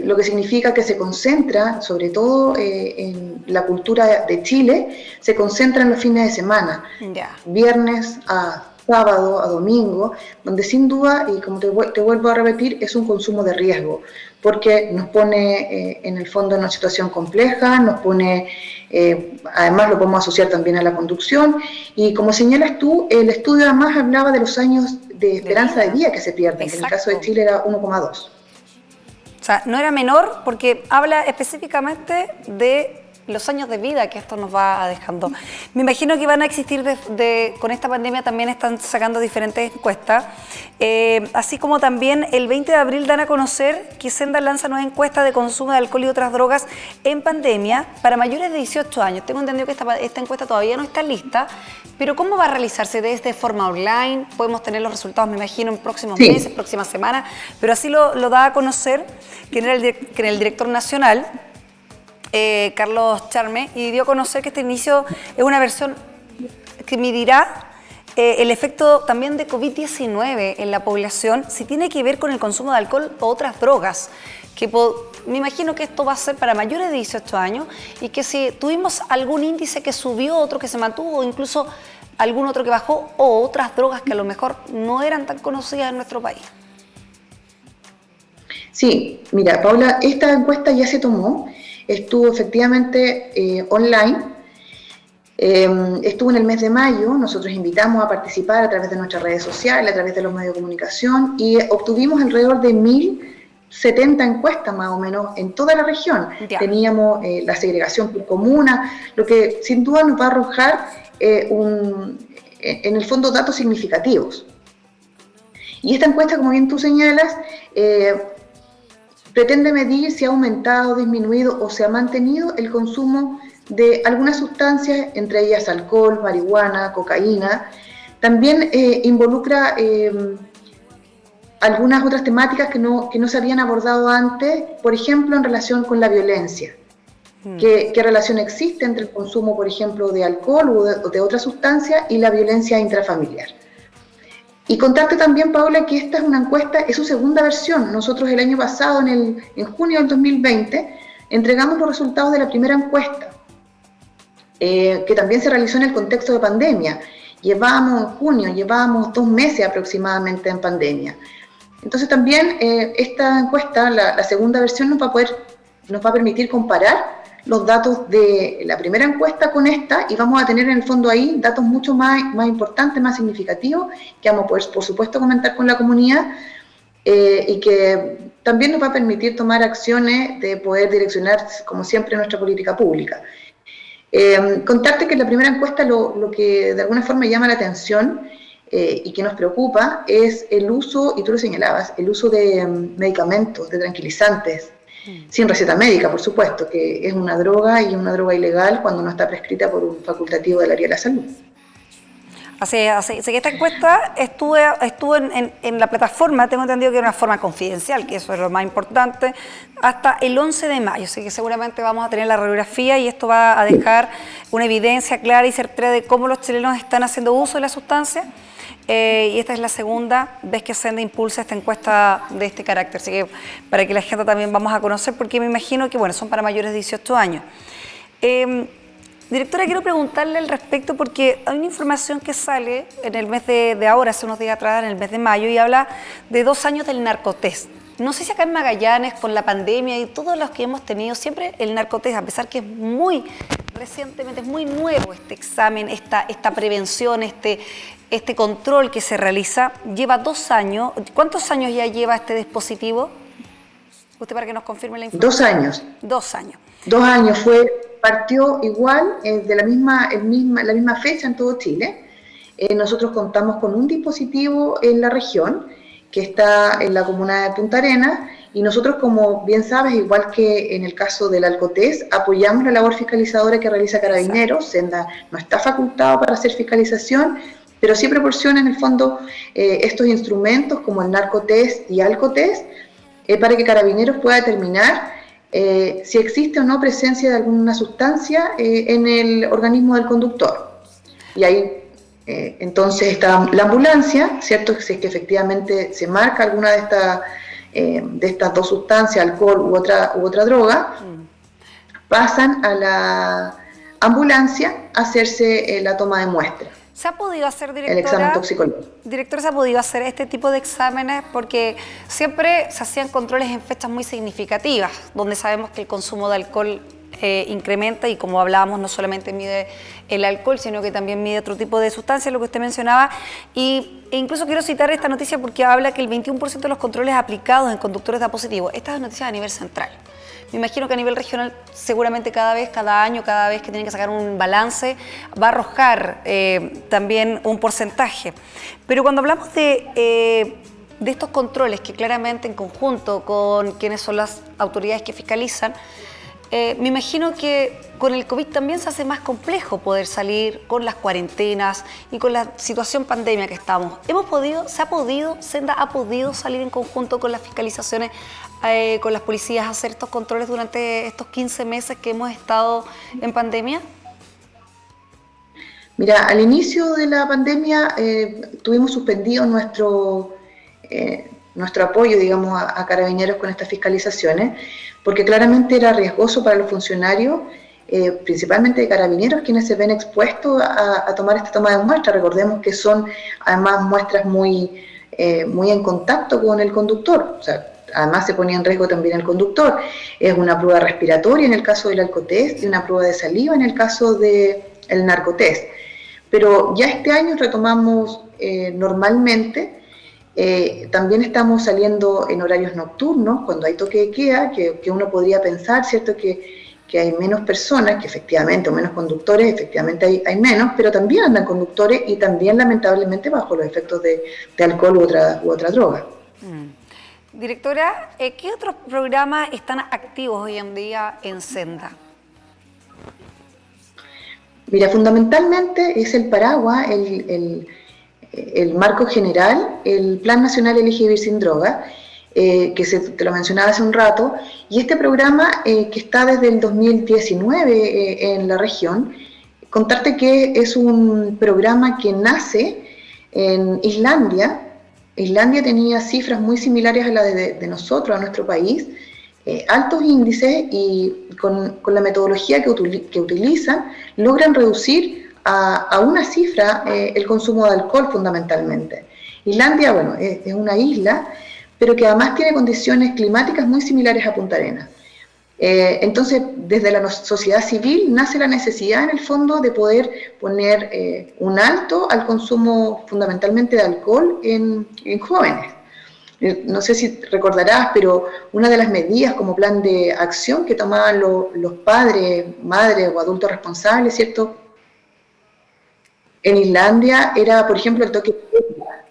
Speaker 4: lo que significa que se concentra, sobre todo en la cultura de Chile, se concentra en los fines de semana, viernes a sábado, a domingo, donde sin duda, y como te vuelvo a repetir, es un consumo de riesgo, porque nos pone en el fondo en una situación compleja, nos pone, además lo podemos asociar también a la conducción, y como señalas tú, el estudio además hablaba de los años de esperanza de vida que se pierden, que en el caso de Chile era 1,2.
Speaker 2: O sea, no era menor porque habla específicamente de los años de vida que esto nos va dejando. Me imagino que van a existir, con esta pandemia también están sacando diferentes encuestas, así como también el 20 de abril dan a conocer que Senda lanza nueva encuesta de consumo de alcohol y otras drogas en pandemia para mayores de 18 años. Tengo entendido que esta encuesta todavía no está lista, pero ¿cómo va a realizarse? ¿De forma online? Podemos tener los resultados, me imagino, en próximos meses, próximas semanas, pero así lo da a conocer que era el director nacional, Carlos Charme, y dio a conocer que este inicio es una versión que medirá el efecto también de COVID-19 en la población, si tiene que ver con el consumo de alcohol o otras drogas, que me imagino que esto va a ser para mayores de 18 años y que si tuvimos algún índice que subió, otro que se mantuvo, o incluso algún otro que bajó, o otras drogas que a lo mejor no eran tan conocidas en nuestro país.
Speaker 4: Sí, mira, Paula, esta encuesta ya se tomó, estuvo efectivamente online, estuvo en el mes de mayo, nosotros invitamos a participar a través de nuestras redes sociales, a través de los medios de comunicación, y obtuvimos alrededor de 1.070 encuestas más o menos en toda la región. Ya. Teníamos la segregación por comuna, lo que sin duda nos va a arrojar en el fondo datos significativos. Y esta encuesta, como bien tú señalas, pretende medir si ha aumentado, disminuido o se ha mantenido el consumo de algunas sustancias, entre ellas alcohol, marihuana, cocaína. También involucra algunas otras temáticas que no se habían abordado antes, por ejemplo, en relación con la violencia. ¿Qué relación existe entre el consumo, por ejemplo, de alcohol o de otras sustancias y la violencia intrafamiliar? Y contarte también, Paula, que esta es una encuesta, es su segunda versión. Nosotros el año pasado, en junio del 2020, entregamos los resultados de la primera encuesta, que también se realizó en el contexto de pandemia. Llevábamos 2 meses aproximadamente en pandemia. Entonces también esta encuesta, la segunda versión, nos va a permitir comparar los datos de la primera encuesta con esta, y vamos a tener en el fondo ahí datos mucho más importantes, más significativos, que vamos a poder, por supuesto, comentar con la comunidad, y que también nos va a permitir tomar acciones de poder direccionar, como siempre, nuestra política pública. Contarte que en la primera encuesta lo que de alguna forma llama la atención y que nos preocupa es el uso, y tú lo señalabas, el uso de medicamentos, de tranquilizantes, sin receta médica, por supuesto, que es una droga y una droga ilegal cuando no está prescrita por un facultativo del área de la salud.
Speaker 2: Así que esta encuesta estuvo en la plataforma, tengo entendido que era una forma confidencial, que eso es lo más importante, hasta el 11 de mayo, así que seguramente vamos a tener la radiografía y esto va a dejar una evidencia clara y certera de cómo los chilenos están haciendo uso de la sustancia. Y esta es la segunda vez que Senda impulsa esta encuesta de este carácter, así que para que la gente también vamos a conocer, porque me imagino que son para mayores de 18 años. Directora, quiero preguntarle al respecto porque hay una información que sale en el mes de ahora, hace unos días atrás, en el mes de mayo, y habla de 2 años del narcotest. No sé si acá en Magallanes, con la pandemia y todos los que hemos tenido, siempre el narcotest, a pesar que es muy recientemente, es muy nuevo este examen, esta prevención, este control que se realiza, lleva 2 años. ¿Cuántos años ya lleva este dispositivo? Usted para que nos confirme la información.
Speaker 4: 2 años.
Speaker 2: 2 años.
Speaker 4: 2 años, partió igual, de la misma fecha en todo Chile. Nosotros contamos con un dispositivo en la región, que está en la comuna de Punta Arenas, y nosotros, como bien sabes, igual que en el caso del Alcotest, apoyamos la labor fiscalizadora que realiza Carabineros. Senda no está facultado para hacer fiscalización, pero sí proporciona en el fondo estos instrumentos como el Narcotest y Alcotest para que Carabineros pueda determinar si existe o no presencia de alguna sustancia en el organismo del conductor. Y ahí entonces está la ambulancia, ¿cierto? Si es que efectivamente se marca alguna de estas dos sustancias, alcohol u otra droga, pasan a la ambulancia a hacerse la toma de muestra.
Speaker 2: ¿Se ha podido hacer, directora,
Speaker 4: el examen toxicológico?
Speaker 2: Directora, ¿se ha podido hacer este tipo de exámenes? Porque siempre se hacían controles en fechas muy significativas, donde sabemos que el consumo de alcohol incrementa y, como hablábamos, no solamente mide el alcohol, sino que también mide otro tipo de sustancias, lo que usted mencionaba. E incluso quiero citar esta noticia porque habla que el 21% de los controles aplicados en conductores da positivo. Esta es noticia a nivel central. Me imagino que a nivel regional seguramente cada año, cada vez que tienen que sacar un balance, va a arrojar también un porcentaje. Pero cuando hablamos de estos controles, que claramente en conjunto con quienes son las autoridades que fiscalizan, me imagino que con el COVID también se hace más complejo poder salir con las cuarentenas y con la situación pandemia que estamos. ¿Senda ha podido salir en conjunto con las fiscalizaciones, con las policías, a hacer estos controles durante estos 15 meses que hemos estado en pandemia?
Speaker 4: Mira, al inicio de la pandemia tuvimos suspendido nuestro apoyo, digamos, a Carabineros con estas fiscalizaciones, porque claramente era riesgoso para los funcionarios, principalmente de Carabineros, quienes se ven expuestos a tomar esta toma de muestras. Recordemos que son además muestras muy en contacto con el conductor, o sea, además se ponía en riesgo también el conductor. Es una prueba respiratoria en el caso del alcotest y una prueba de saliva en el caso del narcotest. Pero ya este año retomamos normalmente. También estamos saliendo en horarios nocturnos, cuando hay toque de queda, que uno podría pensar, ¿cierto?, que hay menos personas, que efectivamente, o menos conductores, efectivamente hay menos, pero también andan conductores y también lamentablemente bajo los efectos de alcohol u otra droga.
Speaker 2: Directora, ¿qué otros programas están activos hoy en día en Senda? Mira,
Speaker 4: fundamentalmente es el paraguas, el marco general, el Plan Nacional Elige Vivir Sin Droga, que te lo mencionaba hace un rato, y este programa que está desde el 2019 en la región. Contarte que es un programa que nace en Islandia. Islandia tenía cifras muy similares a las de nosotros, a nuestro país, altos índices, y con la metodología que utilizan logran reducir a una cifra el consumo de alcohol fundamentalmente. Islandia, bueno, es una isla, pero que además tiene condiciones climáticas muy similares a Punta Arenas. Entonces, desde la sociedad civil nace la necesidad, en el fondo, de poder poner un alto al consumo fundamentalmente de alcohol en jóvenes. No sé si recordarás, pero una de las medidas como plan de acción que tomaban los padres, madres o adultos responsables, ¿cierto?, en Islandia era, por ejemplo, el toque de queda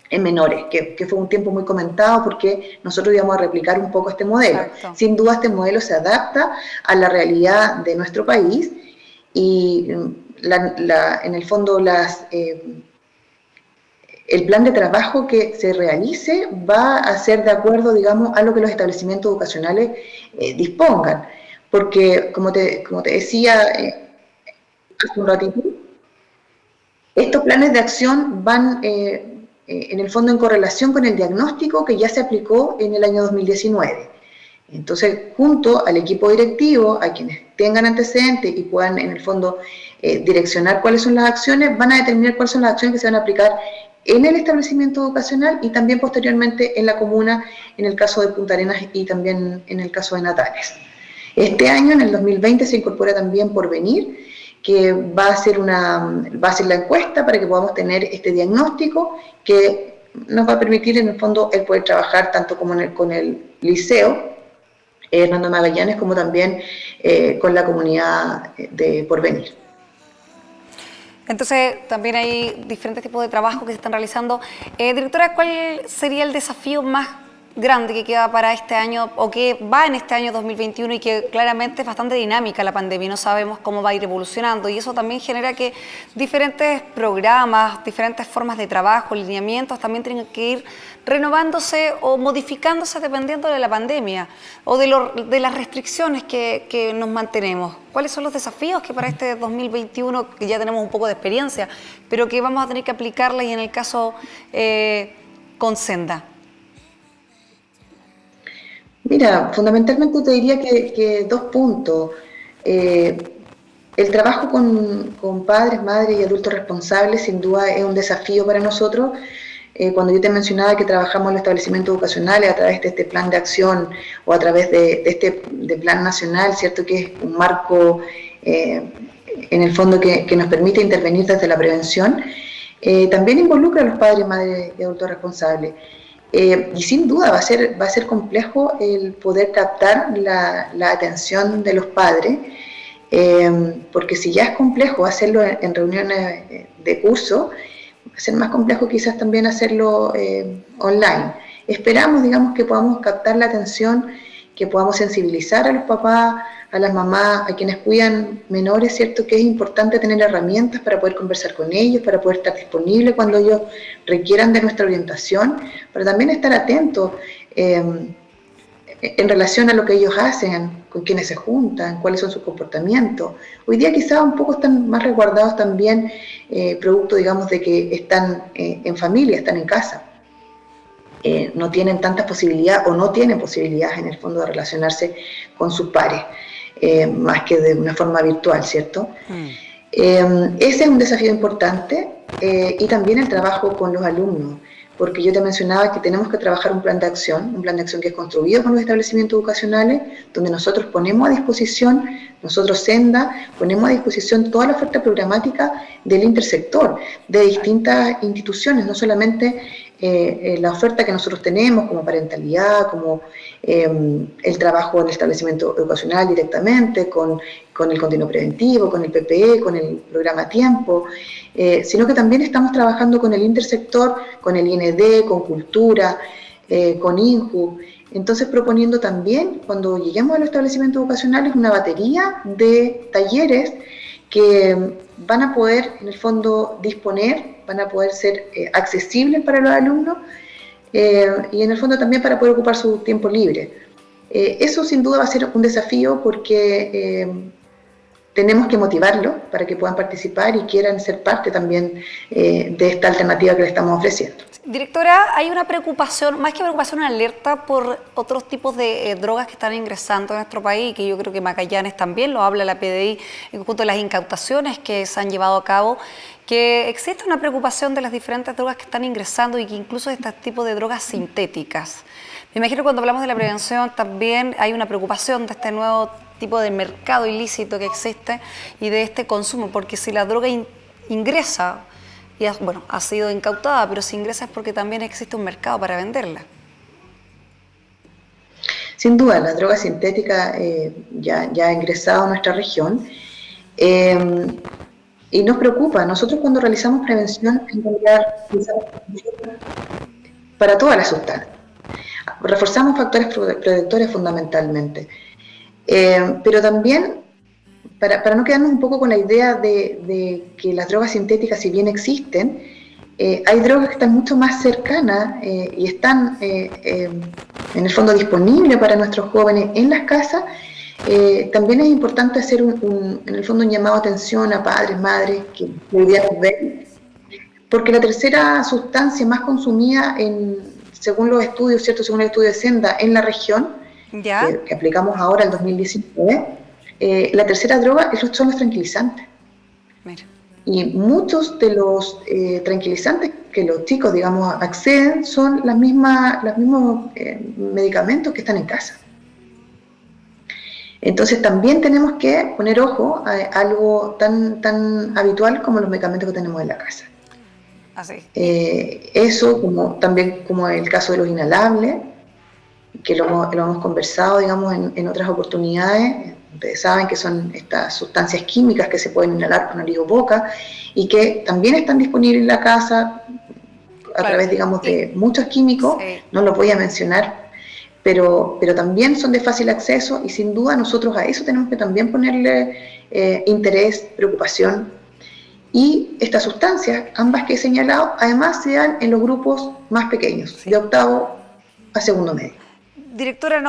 Speaker 4: en menores, que fue un tiempo muy comentado porque nosotros íbamos a replicar un poco este modelo. Exacto. Sin duda este modelo se adapta a la realidad de nuestro país y en el fondo el plan de trabajo que se realice va a ser de acuerdo, digamos, a lo que los establecimientos educacionales dispongan. Porque, como te decía hace un ratito, estos planes de acción van en el fondo en correlación con el diagnóstico que ya se aplicó en el año 2019. Entonces, junto al equipo directivo, a quienes tengan antecedentes y puedan en el fondo direccionar cuáles son las acciones, van a determinar cuáles son las acciones que se van a aplicar en el establecimiento educacional y también posteriormente en la comuna, en el caso de Punta Arenas y también en el caso de Natales. Este año, en el 2020, se incorpora también Porvenir, que va a ser la encuesta para que podamos tener este diagnóstico que nos va a permitir en el fondo el poder trabajar tanto como con el liceo Hernando Magallanes como también con la comunidad de Porvenir.
Speaker 2: Entonces también hay diferentes tipos de trabajos que se están realizando. Directora, ¿cuál sería el desafío más grande que queda para este año o que va en este año 2021 y que claramente es bastante dinámica la pandemia, no sabemos cómo va a ir evolucionando y eso también genera que diferentes programas, diferentes formas de trabajo, lineamientos también tienen que ir renovándose o modificándose dependiendo de la pandemia o de las restricciones que nos mantenemos. ¿Cuáles son los desafíos que para este 2021, que ya tenemos un poco de experiencia, pero que vamos a tener que aplicarla y en el caso con Senda?
Speaker 4: Mira, fundamentalmente te diría que 2 puntos. El trabajo con padres, madres y adultos responsables sin duda es un desafío para nosotros. Cuando yo te mencionaba que trabajamos en los establecimientos educacionales a través de este plan de acción o a través de este plan nacional, ¿cierto? Que es un marco en el fondo que nos permite intervenir desde la prevención, también involucra a los padres, madres y adultos responsables. Y sin duda va a ser complejo el poder captar la atención de los padres, porque si ya es complejo hacerlo en reuniones de curso, va a ser más complejo quizás también hacerlo online. Esperamos, digamos, que podamos captar la atención, que podamos sensibilizar a los papás, a las mamás, a quienes cuidan menores, ¿cierto? Que es importante tener herramientas para poder conversar con ellos, para poder estar disponibles cuando ellos requieran de nuestra orientación, pero también estar atentos en relación a lo que ellos hacen, con quienes se juntan, cuáles son sus comportamientos. Hoy día quizás un poco están más resguardados también, producto, digamos, de que están en familia, están en casa. No tienen tantas posibilidades o no tienen posibilidades en el fondo de relacionarse con sus pares, más que de una forma virtual, ¿cierto? Ese es un desafío importante y también el trabajo con los alumnos, porque yo te mencionaba que tenemos que trabajar un plan de acción que es construido con los establecimientos educacionales, donde nosotros ponemos a disposición, nosotros Senda, ponemos a disposición toda la oferta programática del intersector, de distintas instituciones, no solamente la oferta que nosotros tenemos como parentalidad, como el trabajo en el establecimiento educacional directamente, con el continuo preventivo, con el PPE, con el programa Tiempo, sino que también estamos trabajando con el intersector, con el IND, con Cultura, con INJU, entonces proponiendo también, cuando lleguemos a los establecimientos educacionales, una batería de talleres que van a poder, en el fondo, disponer, van a poder ser accesibles para los alumnos y en el fondo también para poder ocupar su tiempo libre. Eso sin duda va a ser un desafío porque tenemos que motivarlos para que puedan participar y quieran ser parte también de esta alternativa que les estamos ofreciendo.
Speaker 2: Directora, hay una preocupación, más que preocupación, una alerta por otros tipos de drogas que están ingresando a nuestro país, que yo creo que Magallanes también lo habla la PDI, en conjunto de las incautaciones que se han llevado a cabo, que existe una preocupación de las diferentes drogas que están ingresando y que incluso de este tipo de drogas sintéticas. Me imagino que cuando hablamos de la prevención también hay una preocupación de este nuevo tipo de mercado ilícito que existe y de este consumo, porque si la droga ingresa, y ha sido incautada, pero si ingresa es porque también existe un mercado para venderla.
Speaker 4: Sin duda, la droga sintética ya ha ingresado a nuestra región y nos preocupa. Nosotros cuando realizamos prevención, en realidad, para todas las sustancias, reforzamos factores protectores fundamentalmente, pero también para no quedarnos un poco con la idea de que las drogas sintéticas, si bien existen, hay drogas que están mucho más cercanas y están en el fondo disponibles para nuestros jóvenes en las casas. También es importante hacer en el fondo un llamado de atención a padres, madres que pudiéramos ver, porque la tercera sustancia más consumida según los estudios, ¿cierto? Según el estudio de Senda en la región, que aplicamos ahora el 2019, la tercera droga son los tranquilizantes. Mira. Y muchos de los tranquilizantes que los chicos, digamos, acceden son los mismos medicamentos que están en casa. Entonces también tenemos que poner ojo a algo tan habitual como los medicamentos que tenemos en la casa.
Speaker 2: Así.
Speaker 4: Eso, también como el caso de los inhalables, que lo hemos conversado, digamos, en otras oportunidades. Ustedes saben que son estas sustancias químicas que se pueden inhalar por nariz o boca y que también están disponibles en la casa a través, digamos, de muchos químicos. Sí. No los voy a mencionar pero también son de fácil acceso y sin duda nosotros a eso tenemos que también ponerle interés, preocupación. Y estas sustancias, ambas que he señalado, además se dan en los grupos más pequeños, sí, de octavo a segundo medio.
Speaker 2: Directora,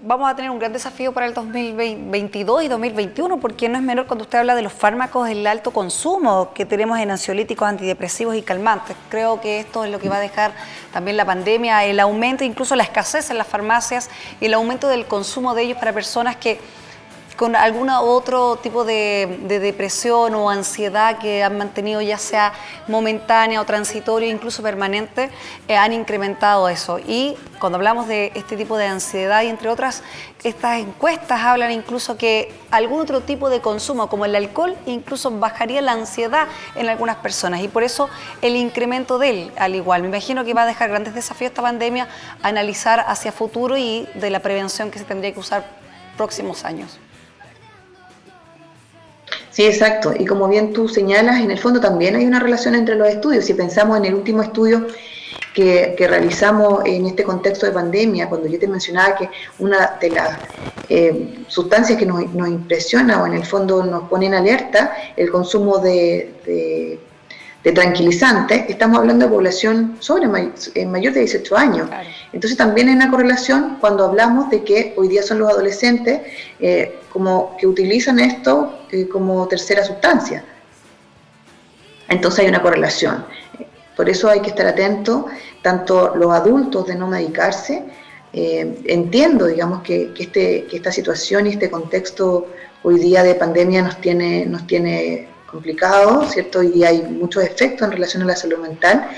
Speaker 2: vamos a tener un gran desafío para el 2022 y 2021, porque no es menor cuando usted habla de los fármacos, el alto consumo que tenemos en ansiolíticos, antidepresivos y calmantes. Creo que esto es lo que va a dejar también la pandemia, el aumento, incluso la escasez en las farmacias y el aumento del consumo de ellos para personas que con algún otro tipo de depresión o ansiedad que han mantenido, ya sea momentánea o transitoria, incluso permanente, han incrementado eso. Y cuando hablamos de este tipo de ansiedad y entre otras, estas encuestas hablan incluso que algún otro tipo de consumo, como el alcohol, incluso bajaría la ansiedad en algunas personas. Y por eso el incremento de él, al igual. Me imagino que va a dejar grandes desafíos esta pandemia, a analizar hacia futuro y de la prevención que se tendría que usar próximos años.
Speaker 4: Sí, exacto. Y como bien tú señalas, en el fondo también hay una relación entre los estudios. Si pensamos en el último estudio que realizamos en este contexto de pandemia, cuando yo te mencionaba que una de las sustancias que nos impresiona o en el fondo nos pone en alerta, el consumo de tranquilizantes, estamos hablando de población mayor de 18 años. Claro. Entonces también hay una correlación cuando hablamos de que hoy día son los adolescentes como que utilizan esto como tercera sustancia. Entonces hay una correlación. Por eso hay que estar atentos, tanto los adultos de no medicarse. Entiendo, digamos, que esta situación y este contexto hoy día de pandemia nos tiene complicado, ¿cierto? Hoy día hay muchos efectos en relación a la salud mental,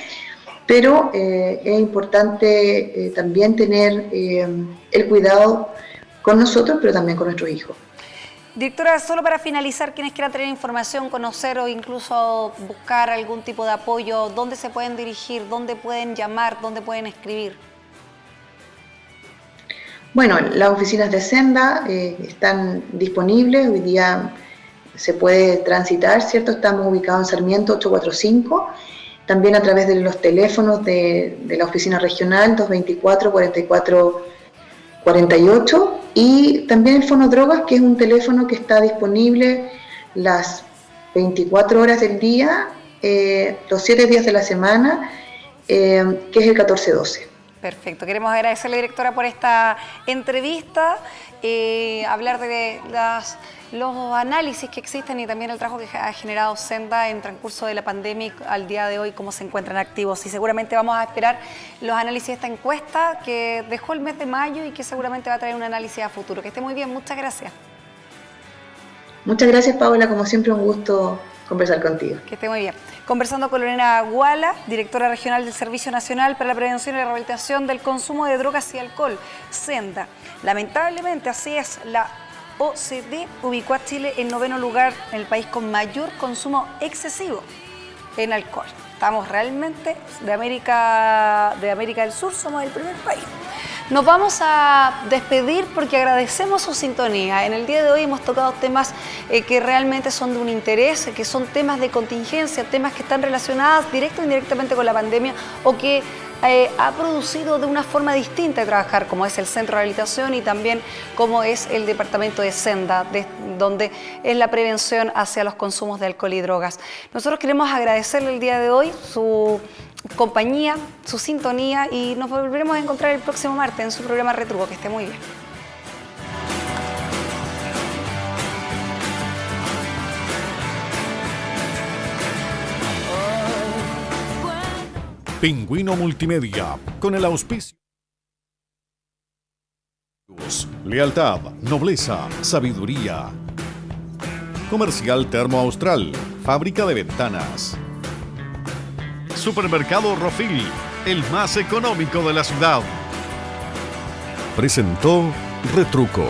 Speaker 4: pero es importante también tener el cuidado con nosotros, pero también con nuestros hijos.
Speaker 2: Directora, solo para finalizar, quienes quieran tener información, conocer o incluso buscar algún tipo de apoyo, ¿dónde se pueden dirigir? ¿Dónde pueden llamar? ¿Dónde pueden escribir?
Speaker 4: Bueno, las oficinas de Senda están disponibles, hoy día se puede transitar, ¿cierto? Estamos ubicados en Sarmiento 845, también a través de los teléfonos de la oficina regional 224-4448 y también el Fonodrogas, que es un teléfono que está disponible las 24 horas del día, los 7 días de la semana, que es el 1412.
Speaker 2: Perfecto, queremos agradecerle, directora, por esta entrevista, hablar de los análisis que existen y también el trabajo que ha generado Senda en transcurso de la pandemia y al día de hoy, cómo se encuentran activos. Y seguramente vamos a esperar los análisis de esta encuesta que dejó el mes de mayo y que seguramente va a traer un análisis a futuro. Que esté muy bien, muchas gracias.
Speaker 4: Muchas gracias, Paola, como siempre un gusto conversar contigo.
Speaker 2: Que esté muy bien. Conversando con Lorena Guala, directora regional del Servicio Nacional para la Prevención y la Rehabilitación del Consumo de Drogas y Alcohol, Senda. Lamentablemente, así es, la OCDE ubicó a Chile en 9º lugar en el país con mayor consumo excesivo en alcohol. Estamos realmente de América del Sur, somos el primer país. Nos vamos a despedir porque agradecemos su sintonía. En el día de hoy hemos tocado temas que realmente son de un interés, que son temas de contingencia, temas que están relacionados directo o indirectamente con la pandemia o que ha producido de una forma distinta de trabajar, como es el Centro de Rehabilitación y también como es el Departamento de Senda, donde es la prevención hacia los consumos de alcohol y drogas. Nosotros queremos agradecerle el día de hoy su compañía, su sintonía y nos volveremos a encontrar el próximo martes en su programa Retruco. Que esté muy bien.
Speaker 1: Pingüino Multimedia, con el auspicio. Lealtad, nobleza, sabiduría. Comercial Termo Austral, fábrica de ventanas. Supermercado Rofil, el más económico de la ciudad. Presentó Retruco.